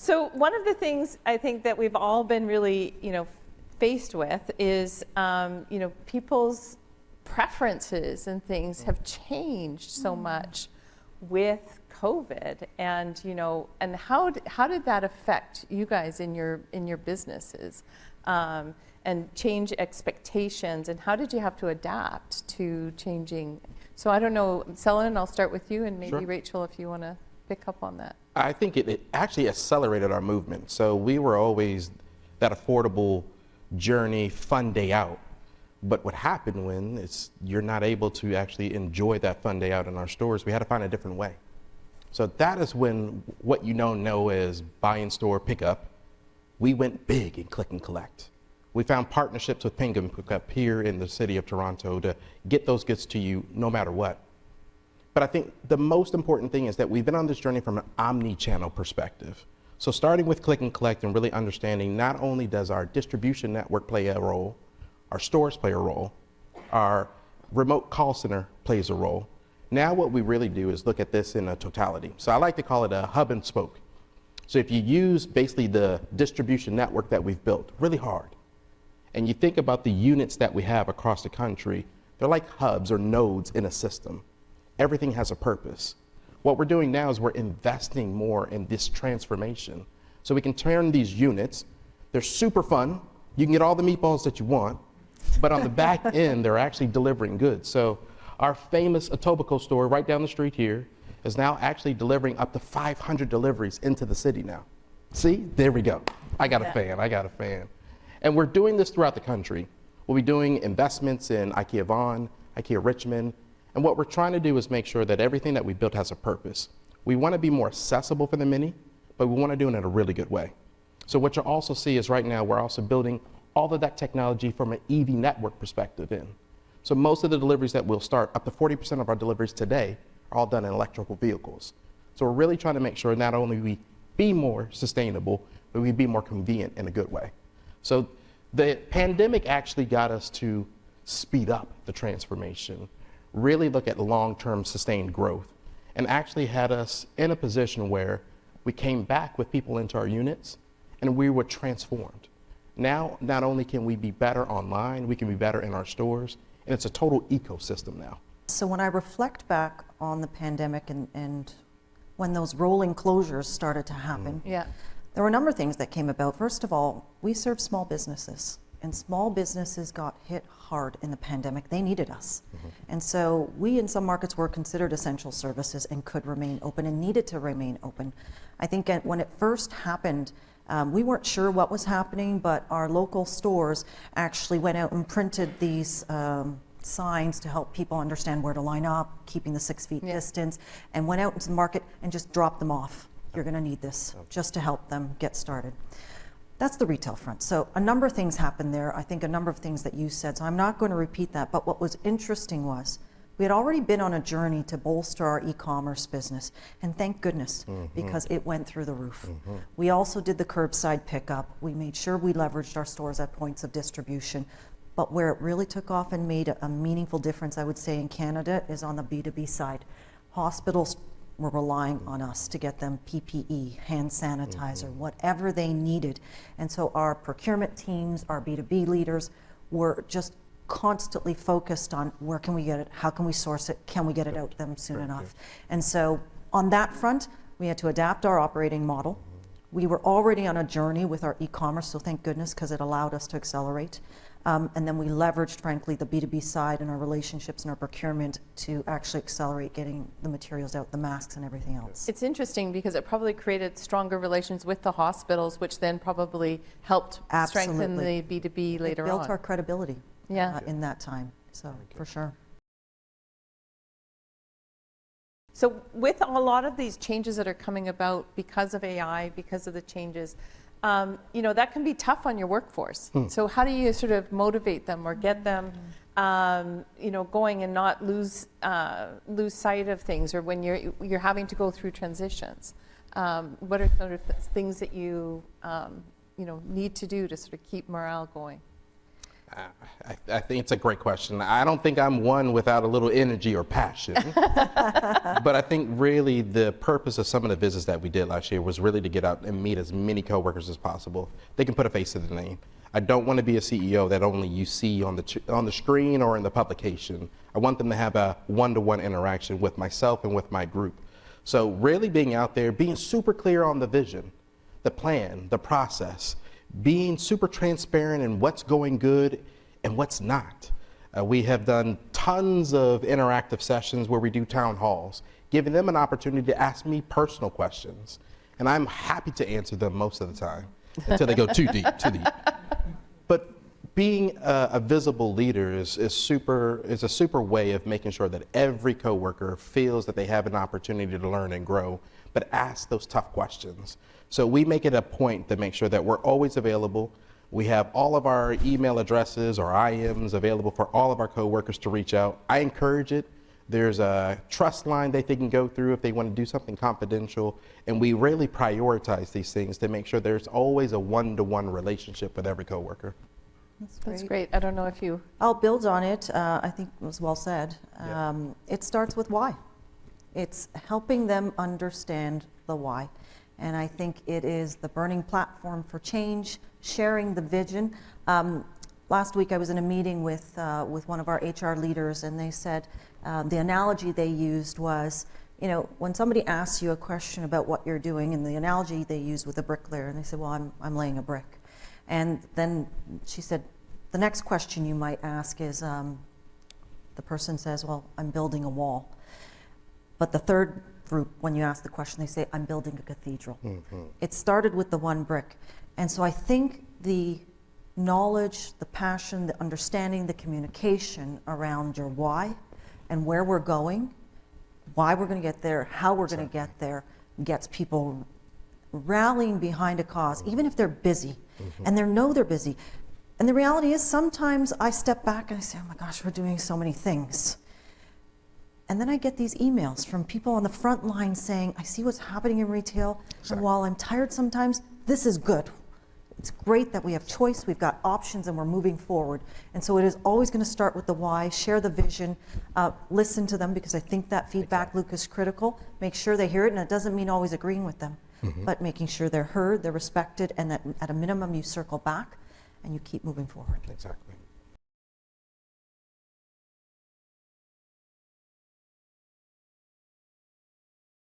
So one of the things I think that we've all been really, faced with is, people's preferences and things have changed so much with COVID, and and how did that affect you guys in your businesses, and change expectations, and how did you have to adapt to changing? So I don't know, Selwyn, I'll start with you, and maybe Sure. Rachel, if you want to pick up on that. I think it actually accelerated our movement. So we were always that affordable journey, fun day out. But what happened when you're not able to actually enjoy that fun day out in our stores, we had to find a different way. So that is when what you know as buy in store, pick up, we went big in click and collect. We found partnerships with Penguin Pickup here in the city of Toronto to get those goods to you no matter what. But I think the most important thing is that we've been on this journey from an omni-channel perspective. So starting with click and collect and really understanding not only does our distribution network play a role, our stores play a role, our remote call center plays a role. Now what we really do is look at this in a totality. So I like to call it a hub and spoke. So if you use basically the distribution network that we've built really hard, and you think about the units that we have across the country, they're like hubs or nodes in a system. Everything has a purpose. What we're doing now is we're investing more in this transformation. So we can turn these units, they're super fun, you can get all the meatballs that you want, but on the back end, they're actually delivering goods. So our famous Etobicoke store right down the street here is now actually delivering up to 500 deliveries into the city now. See, there we go. I got a fan. And we're doing this throughout the country. We'll be doing investments in IKEA Vaughan, IKEA Richmond, and what we're trying to do is make sure that everything that we built has a purpose. We want to be more accessible for the many, but we want to do it in a really good way. So what you'll also see is right now we're also building all of that technology from an EV network perspective in. So most of the deliveries that we'll start, up to 40% of our deliveries today, are all done in electrical vehicles. So we're really trying to make sure not only we be more sustainable, but we be more convenient in a good way. So the pandemic actually got us to speed up the transformation, really look at long-term sustained growth, and actually had us in a position where we came back with people into our units and we were transformed. Now, not only can we be better online, we can be better in our stores, and it's a total ecosystem now. So when I reflect back on the pandemic and when those rolling closures started to happen, there were a number of things that came about. First of all, we serve small businesses, and small businesses got hit hard in the pandemic. They needed us. And so we, in some markets, were considered essential services and could remain open and needed to remain open. I think when it first happened, we weren't sure what was happening, but our local stores actually went out and printed these signs to help people understand where to line up, keeping the 6 feet distance, and went out into the market and just dropped them off. You're going to need this, just to help them get started. That's the retail front. So a number of things happened there. I think a number of things that you said, so I'm not going to repeat that, but what was interesting was we had already been on a journey to bolster our e-commerce business, and thank goodness, because it went through the roof. We also did the curbside pickup. We made sure we leveraged our stores at points of distribution, but where it really took off and made a meaningful difference, I would say, in Canada is on the B2B side. Hospitals were relying on us to get them PPE, hand sanitizer, whatever they needed. And so our procurement teams, our B2B leaders were just constantly focused on where can we get it, how can we source it, can we get it out to them soon enough. And so on that front, we had to adapt our operating model. We were already on a journey with our e-commerce, so thank goodness, because it allowed us to accelerate. And then we leveraged, frankly, the B2B side and our relationships and our procurement to actually accelerate getting the materials out, the masks and everything else. It's interesting because it probably created stronger relations with the hospitals, which then probably helped strengthen the B2B later on. It built our credibility in that time, so for sure. So with a lot of these changes that are coming about because of AI, because of the changes, that can be tough on your workforce. So how do you sort of motivate them or get them, going and not lose sight of things, or when you're having to go through transitions? What are sort of things that you need to do to sort of keep morale going? I think it's a great question. I don't think I'm one without a little energy or passion. But I think really the purpose of some of the visits that we did last year was really to get out and meet as many coworkers as possible. They can put a face to the name. I don't want to be a CEO that only you see on the screen or in the publication. I want them to have a one-to-one interaction with myself and with my group. So really being out there, being super clear on the vision, the plan, the process, being super transparent in what's going good and what's not. We have done tons of interactive sessions where we do town halls, giving them an opportunity to ask me personal questions. And I'm happy to answer them most of the time until they go too deep. But being a visible leader is a super way of making sure that every coworker feels that they have an opportunity to learn and grow, but ask those tough questions. So we make it a point to make sure that we're always available. We have all of our email addresses or IMs available for all of our coworkers to reach out. I encourage it. There's a trust line that they can go through if they want to do something confidential. And we really prioritize these things to make sure there's always a one-to-one relationship with every coworker. That's great. I don't know if you... I'll build on it. I think it was well said. It starts with why. It's helping them understand the why. And I think it is the burning platform for change, sharing the vision. Last week I was in a meeting with one of our HR leaders, and they said the analogy they used was, you know, when somebody asks you a question about what you're doing, and the analogy they used with a bricklayer, and they said, well, I'm laying a brick. And then she said, the next question you might ask is, the person says, well, I'm building a wall. But the third group, when you ask the question, they say, I'm building a cathedral. Mm-hmm. It started with the one brick. And so I think the knowledge, the passion, the understanding, the communication around your why and where we're going, why we're going to get there, how we're going to get there, gets people rallying behind a cause, even if they're busy. Mm-hmm. And they know they're busy. And the reality is sometimes I step back and I say, oh my gosh, we're doing so many things. And then I get these emails from people on the front line saying, I see what's happening in retail, and while I'm tired sometimes, this is good. It's great that we have choice, we've got options, and we're moving forward. And so it is always going to start with the why, share the vision, listen to them, because I think that feedback loop is critical. Make sure they hear it, and it doesn't mean always agreeing with them, but making sure they're heard, they're respected, and that at a minimum you circle back and you keep moving forward. Exactly.